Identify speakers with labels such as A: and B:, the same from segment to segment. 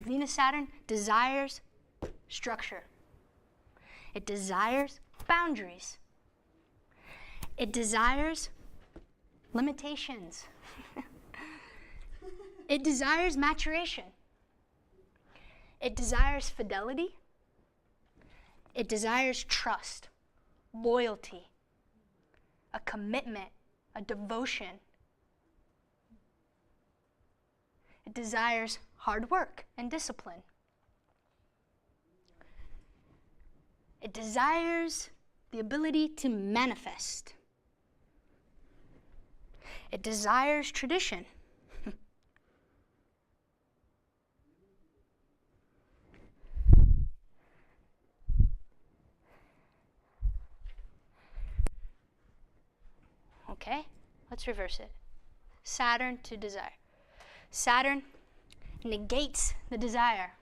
A: Venus-Saturn desires structure. It desires boundaries. It desires limitations. It desires maturation. It desires fidelity. It desires trust, loyalty, a commitment, a devotion. It desires hard work and discipline. It desires the ability to manifest. It desires tradition. Okay, let's reverse it. Saturn to desire. Saturn negates the desire.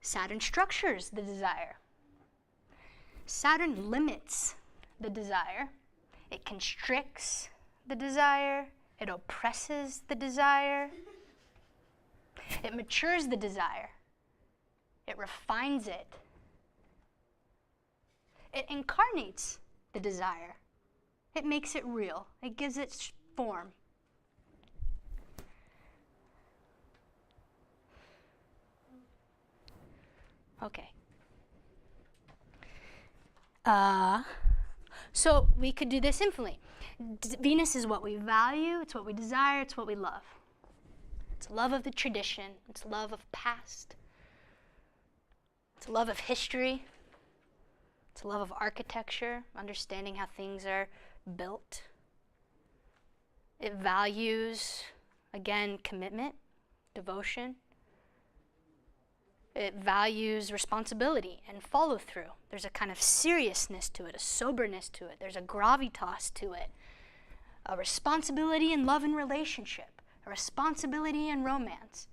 A: Saturn structures the desire. Saturn limits the desire. It constricts the desire. It oppresses the desire. It matures the desire. It refines it. It incarnates the desire. It makes it real. It gives it form. Okay. So we could do this infinitely. Venus is what we value, it's what we desire, it's what we love. It's love of the tradition, it's love of past, it's love of history, it's love of architecture, understanding how things are built. It values, again, commitment, devotion. It values responsibility and follow through. There's a kind of seriousness to it, a soberness to it. There's a gravitas to it. A responsibility in love and relationship. A responsibility in romance.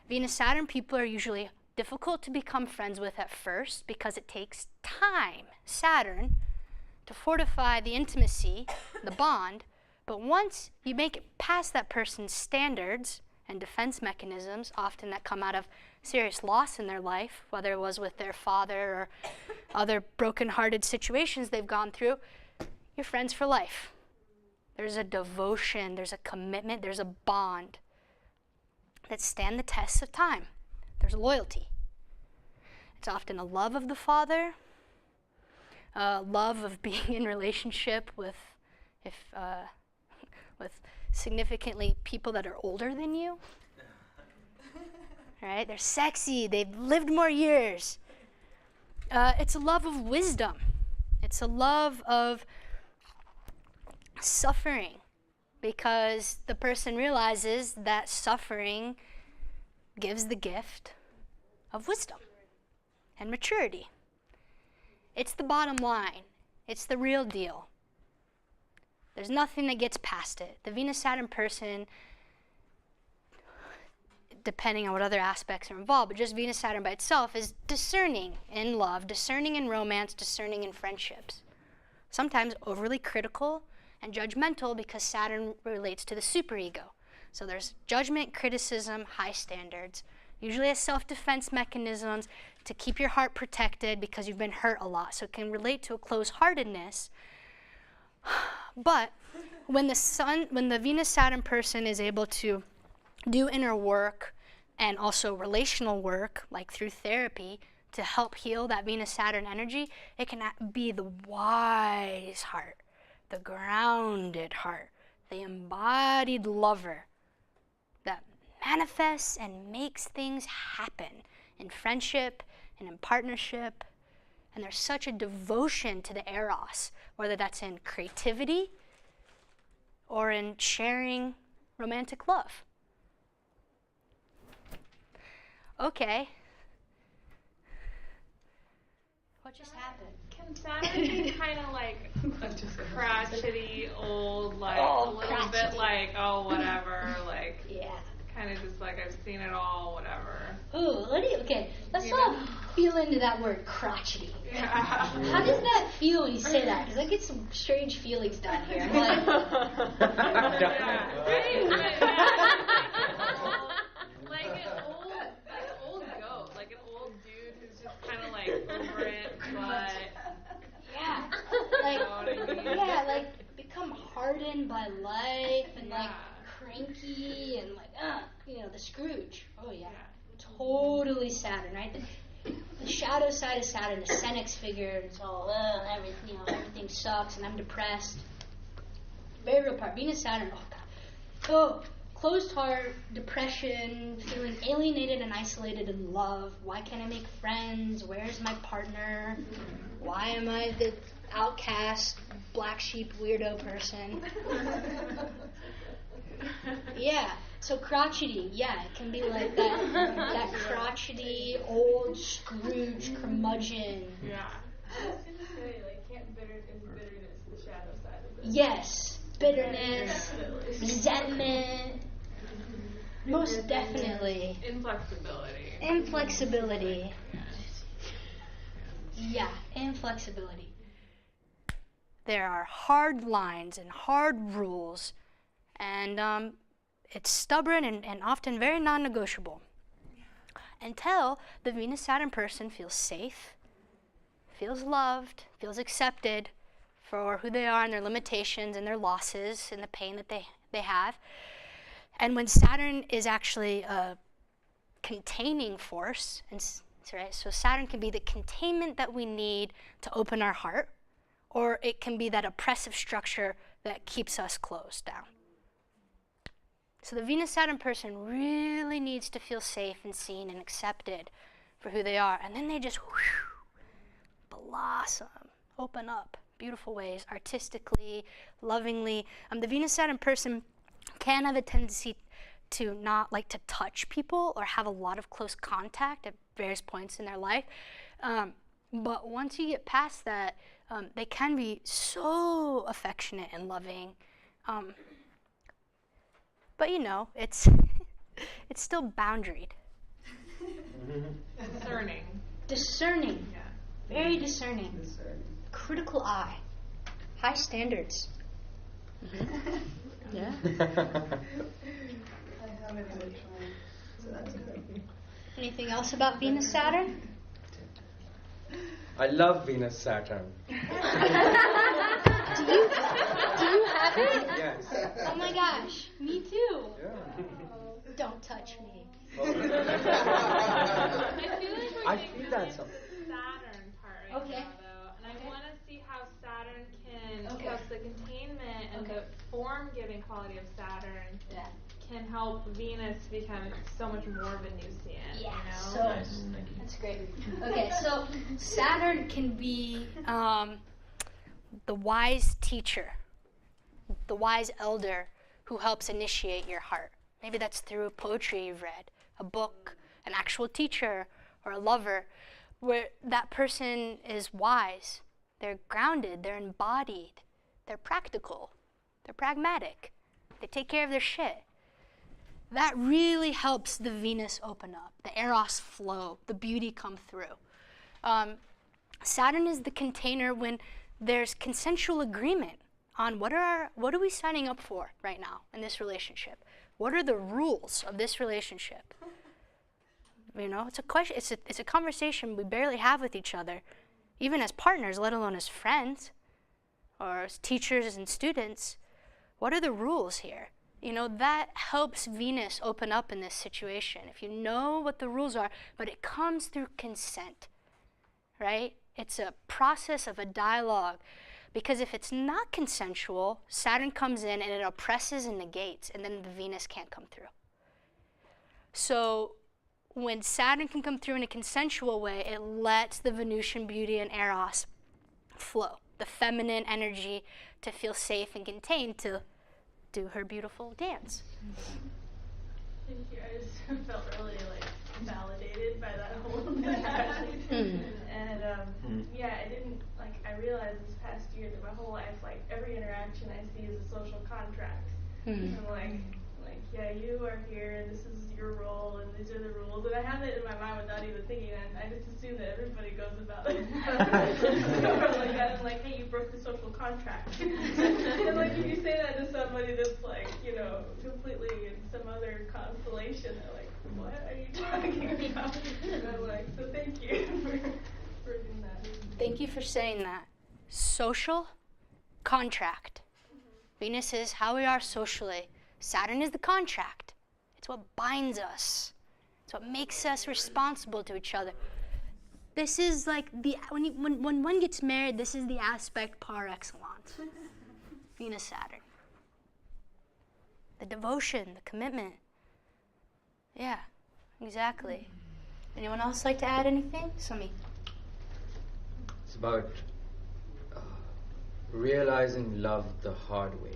A: Venus-Saturn people are usually difficult to become friends with at first because it takes time, Saturn, to fortify the intimacy, the bond. But once you make it past that person's standards and defense mechanisms, often that come out of serious loss in their life, whether it was with their father or other broken-hearted situations they've gone through, you're friends for life. There's a devotion, there's a commitment, there's a bond that stand the test of time. There's loyalty. It's often a love of the father, a love of being in relationship with significantly people that are older than you. Right? They're sexy, they've lived more years. It's a love of wisdom. It's a love of suffering, because the person realizes that suffering gives the gift of wisdom and maturity. It's the bottom line. It's the real deal. There's nothing that gets past it. The Venus-Saturn person, depending on what other aspects are involved, but just Venus-Saturn by itself is discerning in love, discerning in romance, discerning in friendships. Sometimes overly critical and judgmental because Saturn relates to the superego. So there's judgment, criticism, high standards, usually as self-defense mechanisms to keep your heart protected because you've been hurt a lot. So it can relate to a closed-heartedness. But when the Venus-Saturn person is able to do inner work and also relational work, like through therapy, to help heal that Venus-Saturn energy, it can be the wise heart, the grounded heart, the embodied lover that manifests and makes things happen in friendship and in partnership. And there's such a devotion to the eros, whether that's in creativity or in sharing romantic love. Okay. What just happened?
B: Can Saturn be kind of like a crotchety, old, like a little
A: crotchety.
B: bit like, oh, whatever, like,
A: Yeah.
B: kind of just like, I've seen it all, whatever.
A: Ooh, let's
B: You
A: all
B: know?
A: feel into that word crotchety.
B: Yeah.
A: How does that feel when you say that? Because I get some strange feelings down here. I'm like,
B: Yeah, right? But, yeah. different, but
A: yeah,
B: you know what I mean?
A: yeah, like become hardened by life and like cranky and like the Scrooge. Oh yeah, totally Saturn, right? The shadow side of Saturn, the Senex figure. It's all everything sucks and I'm depressed. Very real part. Venus-Saturn. Oh God. Oh. Closed heart, depression, feeling alienated and isolated in love. Why can't I make friends? Where's my partner? Why am I the outcast, black sheep, weirdo person? Yeah, so crotchety. Yeah, it can be like that crotchety, old Scrooge curmudgeon.
B: Yeah.
C: I was going to say, like, can't bitterness the shadow side of it?
A: Yes, bitterness, resentment. Most definitely. Inflexibility. Yeah, inflexibility. There are hard lines and hard rules, and it's stubborn and often very non-negotiable. Until the Venus-Saturn person feels safe, feels loved, feels accepted for who they are and their limitations and their losses and the pain that they have. And when Saturn is actually a containing force, right? So Saturn can be the containment that we need to open our heart, or it can be that oppressive structure that keeps us closed down. So the Venus-Saturn person really needs to feel safe and seen and accepted for who they are, and then they just blossom, open up, beautiful ways, artistically, lovingly. The Venus-Saturn person can have a tendency to not like to touch people or have a lot of close contact at various points in their life. But once you get past that, they can be so affectionate and loving. But it's it's still boundaried. Discerning. Yeah. Very discerning. Critical eye. High standards. Mm-hmm. Yeah.
C: I haven't even tried, so that's good.
A: Anything else about Venus-Saturn?
D: I love Venus-Saturn.
A: Do you have it?
D: Yes.
A: Oh my gosh, me too.
D: Yeah.
A: Don't touch me.
B: I feel like
D: I
B: we're
D: feel
B: getting
D: that
B: to the Saturn part right
A: Okay.
B: now, though, and I want to see how Saturn can,
A: Okay.
B: because the containment and the form-giving quality of Saturn can help Venus become so much more Venusian.
A: Yeah,
B: you know?
A: so that's great. Okay, so Saturn can be the wise teacher, the wise elder who helps initiate your heart. Maybe that's through poetry you've read, a book, an actual teacher, or a lover, where that person is wise. They're grounded, they're embodied, they're practical, they're pragmatic, they take care of their shit. That really helps the Venus open up, the Eros flow, the beauty come through. Saturn is the container when there's consensual agreement on what are we signing up for right now in this relationship? What are the rules of this relationship? It's a question. It's a conversation we barely have with each other, even as partners, let alone as friends or as teachers and students. What are the rules here? That helps Venus open up in this situation. If you know what the rules are, but it comes through consent, right? It's a process of a dialogue. Because if it's not consensual, Saturn comes in and it oppresses and negates, and then the Venus can't come through. So when Saturn can come through in a consensual way, it lets the Venusian beauty and Eros flow, the feminine energy to feel safe and contained to do her beautiful dance.
C: Thank you. I just felt really validated by that whole thing. And I didn't I realized this past year that my whole life, every interaction I see is a social contract. And you are here and this is your role and these are the rules, and I have it in my mind without even thinking, and I just assume that everybody goes about it like that. I'm hey, you broke the social contract. And if you say that to somebody that's completely in some other constellation, they're what are you talking about? And I'm so thank you for doing that.
A: Thank you for saying that. Social contract. Venus is how we are socially. Saturn is the contract. It's what binds us. It's what makes us responsible to each other. This is like when one gets married, this is the aspect par excellence. Venus-Saturn. The devotion, the commitment. Yeah, exactly. Anyone else like to add anything? Sumi.
D: It's about realizing love the hard way.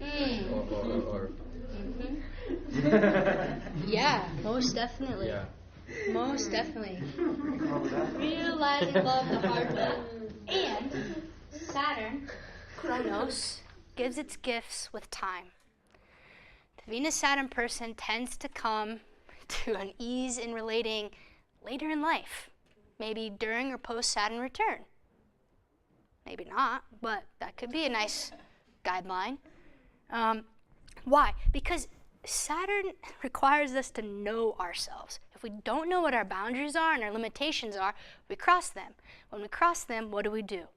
A: Yeah, most definitely.
D: Yeah.
A: Most definitely. Realizing love the hard way. And Saturn, Chronos, gives its gifts with time. The Venus-Saturn person tends to come to an ease in relating later in life, maybe during or post-Saturn return. Maybe not, but that could be a nice guideline. Why? Because Saturn requires us to know ourselves. If we don't know what our boundaries are and our limitations are, we cross them. When we cross them, what do?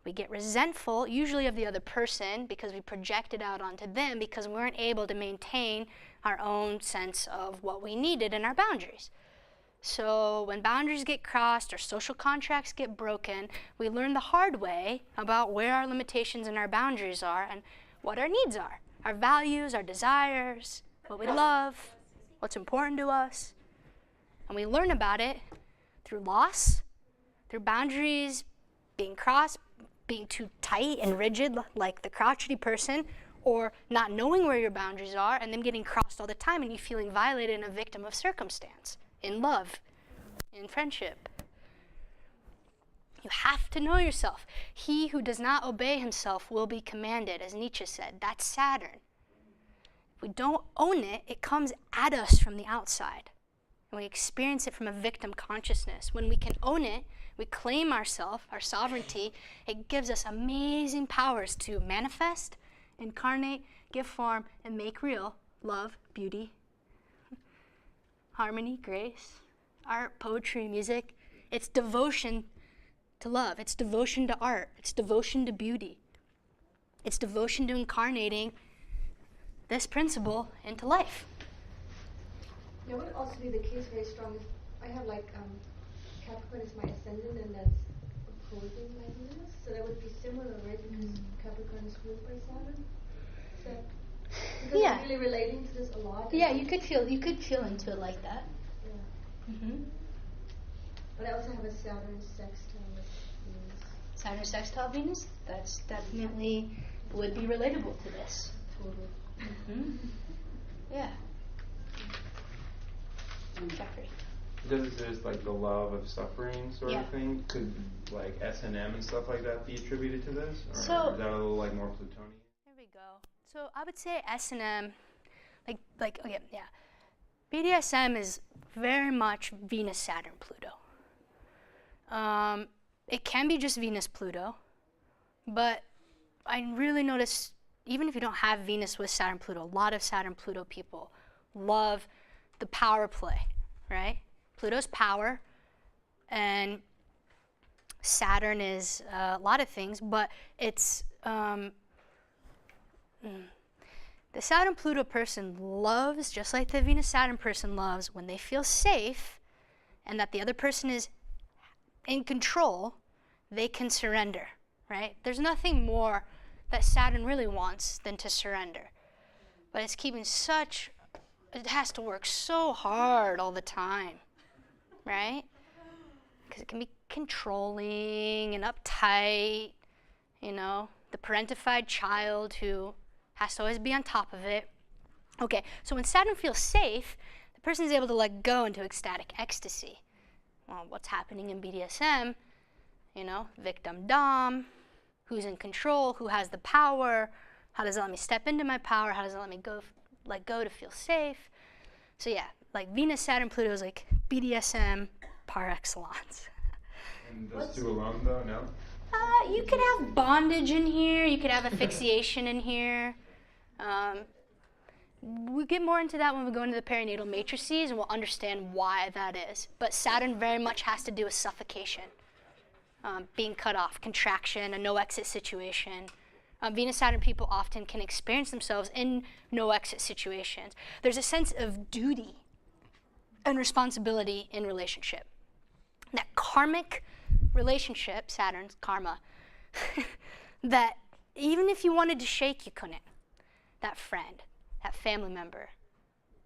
A: We get resentful, usually of the other person, because we project it out onto them because we weren't able to maintain our own sense of what we needed in our boundaries. So when boundaries get crossed or social contracts get broken, we learn the hard way about where our limitations and our boundaries are and what our needs are, our values, our desires, what we love, what's important to us. And we learn about it through loss, through boundaries being crossed, being too tight and rigid like the crotchety person, or not knowing where your boundaries are and them getting crossed all the time and you feeling violated and a victim of circumstance, in love, in friendship. You have to know yourself. He who does not obey himself will be commanded, as Nietzsche said. That's Saturn. If we don't own it, it comes at us from the outside. And we experience it from a victim consciousness. When we can own it, we claim ourselves, our sovereignty, it gives us amazing powers to manifest, incarnate, give form, and make real love, beauty, harmony, grace, art, poetry, music. It's devotion to love. It's devotion to art. It's devotion to beauty. It's devotion to incarnating this principle into life.
E: That would also be the case very strong if I have like Capricorn is my ascendant and that's opposing my Venus, so that would be similar, right? Because Capricorn is ruled by Saturn. So because
A: Yeah.
E: I'm really relating to this a lot.
A: Yeah, you could feel into it like that.
E: Yeah.
A: Mm-hmm.
E: But I also have a Saturn sextile with Venus.
A: Saturn sextile Venus, that's definitely would be relatable to this.
E: Totally.
A: Mm-hmm. Yeah. Jeffrey.
F: There's like the love of suffering sort
A: Yeah.
F: of thing. Could like S&M and stuff like that be attributed to this? Or
A: So-
F: is that a little like more Plutonian?
A: Here we go. So I would say S&M, like okay, yeah. BDSM is very much Venus, Saturn, Pluto. It can be just Venus, Pluto, but I really notice even if you don't have Venus with Saturn, Pluto, a lot of Saturn, Pluto people love the power play, right? Pluto's power, and Saturn is a lot of things, but it's the Saturn-Pluto person loves, just like the Venus-Saturn person loves, when they feel safe and that the other person is in control, they can surrender, right? There's nothing more that Saturn really wants than to surrender. But it's keeping it has to work so hard all the time, right? Because it can be controlling and uptight, the parentified child who has to always be on top of it. Okay, so when Saturn feels safe, the person is able to let go into ecstatic ecstasy. Well, what's happening in BDSM, victim dom, who's in control, who has the power, how does it let me step into my power, how does it let me let go to feel safe. So yeah, like Venus, Saturn, Pluto is like BDSM par excellence.
F: And those two alone though, no?
A: You could have bondage in here, you could have asphyxiation in here. We get more into that when we go into the perinatal matrices and we'll understand why that is. But Saturn very much has to do with suffocation. being cut off, contraction, a no-exit situation. Venus-Saturn people often can experience themselves in no-exit situations. There's a sense of duty and responsibility in relationship. That karmic relationship, Saturn's karma, that even if you wanted to shake, you couldn't. That friend, that family member,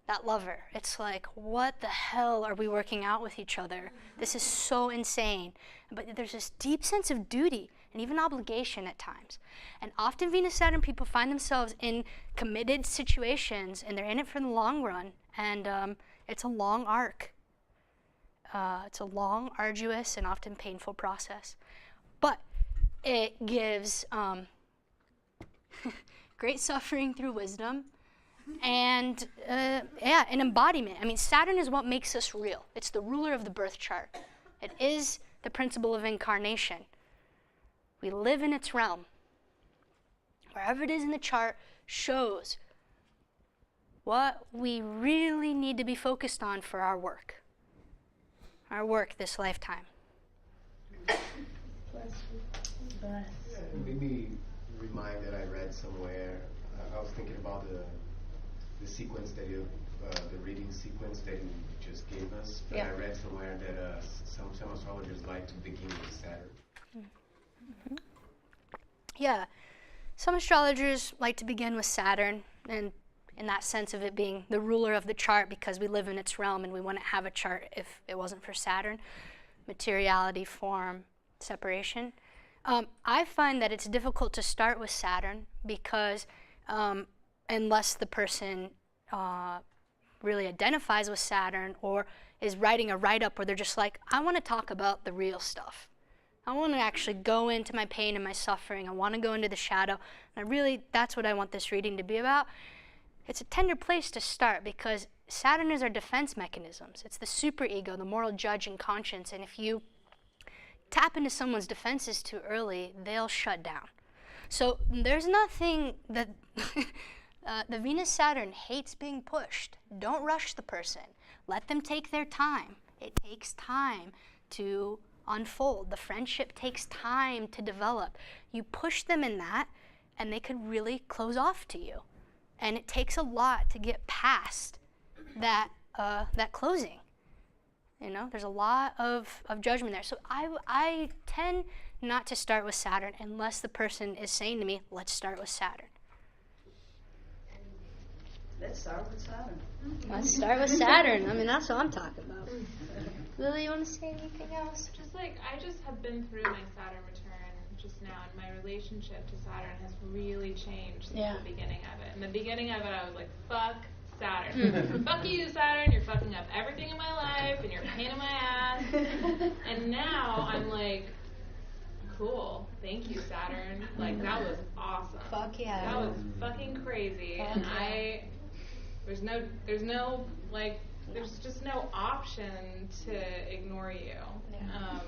A: that lover. It's like, what the hell are we working out with each other? This is so insane. But there's this deep sense of duty and even obligation at times. And often Venus-Saturn people find themselves in committed situations, and they're in it for the long run. And it's a long arc. It's a long, arduous, and often painful process. But it gives great suffering through wisdom, and an embodiment. I mean, Saturn is what makes us real. It's the ruler of the birth chart. It is the principle of incarnation. We live in its realm. Wherever it is in the chart shows what we really need to be focused on for our work this lifetime.
G: It made me remind that I read somewhere. I was thinking about the sequence that the reading sequence that you just gave us. But I read somewhere that some astrologers like to begin with Saturn.
A: Mm-hmm. Yeah, some astrologers like to begin with Saturn, and in that sense of it being the ruler of the chart, because we live in its realm and we wouldn't have a chart if it wasn't for Saturn. Materiality, form, separation. I find that it's difficult to start with Saturn because unless the person really identifies with Saturn or is writing a write-up where they're just like, I want to talk about the real stuff. I want to actually go into my pain and my suffering. I want to go into the shadow. And that's what I want this reading to be about. It's a tender place to start because Saturn is our defense mechanisms. It's the superego, the moral judge and conscience. And if you tap into someone's defenses too early, they'll shut down. So there's nothing that the Venus-Saturn hates being pushed. Don't rush the person. Let them take their time. It takes time to unfold. The friendship takes time to develop. You push them in that, and they could really close off to you. And it takes a lot to get past that closing. You know, there's a lot of judgment there. So I tend not to start with Saturn unless the person is saying to me, let's start with Saturn.
H: Let's start with Saturn.
A: Let's start with Saturn. I mean, that's what I'm talking about. Lily, you want to say anything else?
B: I just have been through my Saturn return just now, and my relationship to Saturn has really changed since the beginning of it. In the beginning of it, I was like, fuck Saturn. Fuck you, Saturn. You're fucking up everything in my life, and you're a pain in my ass. And now I'm like, cool. Thank you, Saturn. Like, that was awesome.
A: Fuck yeah.
B: That was fucking crazy. And there's just no option to ignore you.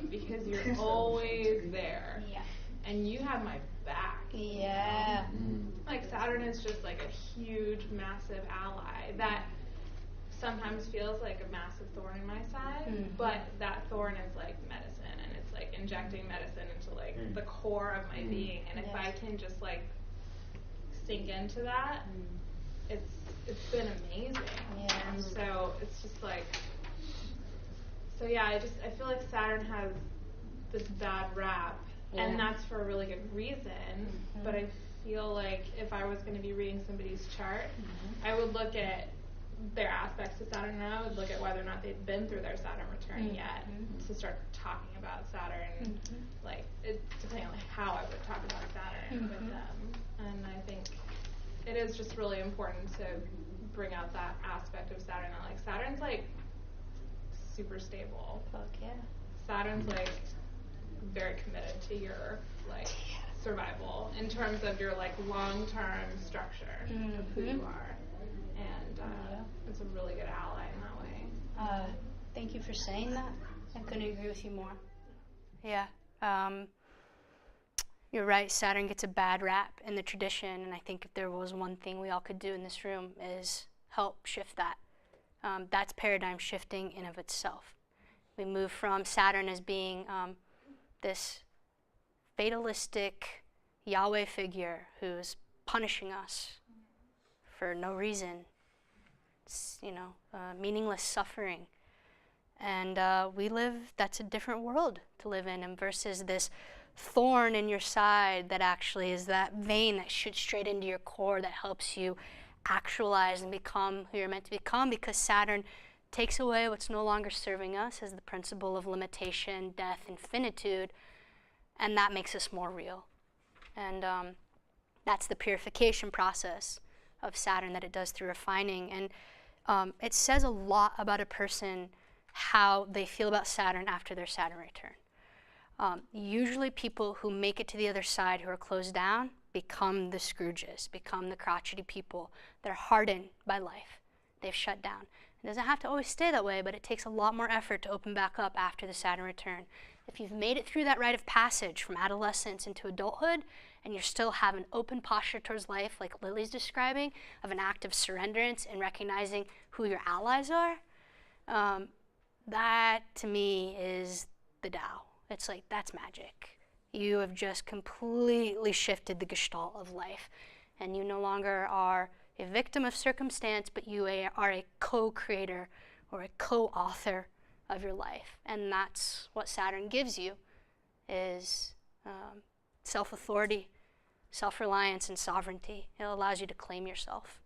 B: Because you're always there.
A: Yeah.
B: And you have my back.
A: Yeah.
B: Like, Saturn is just like a huge, massive ally that sometimes feels like a massive thorn in my side, but that thorn is like medicine, and it's like injecting medicine into like the core of my being. And if I can just like sink into that, it's been amazing.
A: Yeah.
B: And so it's just like, I feel like Saturn has this bad rap, and that's for a really good reason. But I feel like if I was going to be reading somebody's chart, I would look at their aspects to Saturn, and I would look at whether or not they've been through their Saturn return yet to start talking about Saturn, like depending on how I would talk about Saturn with them. And I think it is just really important to bring out that aspect of Saturn. Like, Saturn's like super stable.
A: Fuck yeah.
B: Saturn's like very committed to your like survival in terms of your like long-term structure of who you are, and it's a really good ally in that way.
A: Thank you for saying that. I couldn't agree with you more. Yeah. You're right, Saturn gets a bad rap in the tradition, and I think if there was one thing we all could do in this room is help shift that. That's paradigm shifting in of itself. We move from Saturn as being this fatalistic Yahweh figure who's punishing us for no reason. It's, meaningless suffering. And that's a different world to live in, and versus this thorn in your side that actually is that vein that shoots straight into your core that helps you actualize and become who you're meant to become, because Saturn takes away what's no longer serving us as the principle of limitation, death, and finitude, and that makes us more real. And that's the purification process of Saturn that it does through refining. And it says a lot about a person how they feel about Saturn after their Saturn return. Usually people who make it to the other side, who are closed down, become the Scrooges, become the crotchety people. They're hardened by life. They've shut down. It doesn't have to always stay that way, but it takes a lot more effort to open back up after the Saturn return. If you've made it through that rite of passage from adolescence into adulthood, and you still have an open posture towards life, like Lily's describing, of an act of surrenderance and recognizing who your allies are, that to me is the Tao. It's like, that's magic. You have just completely shifted the gestalt of life, and you no longer are a victim of circumstance, but you are a co-creator or a co-author of your life. And that's what Saturn gives you, is self-authority, self-reliance, and sovereignty. It allows you to claim yourself.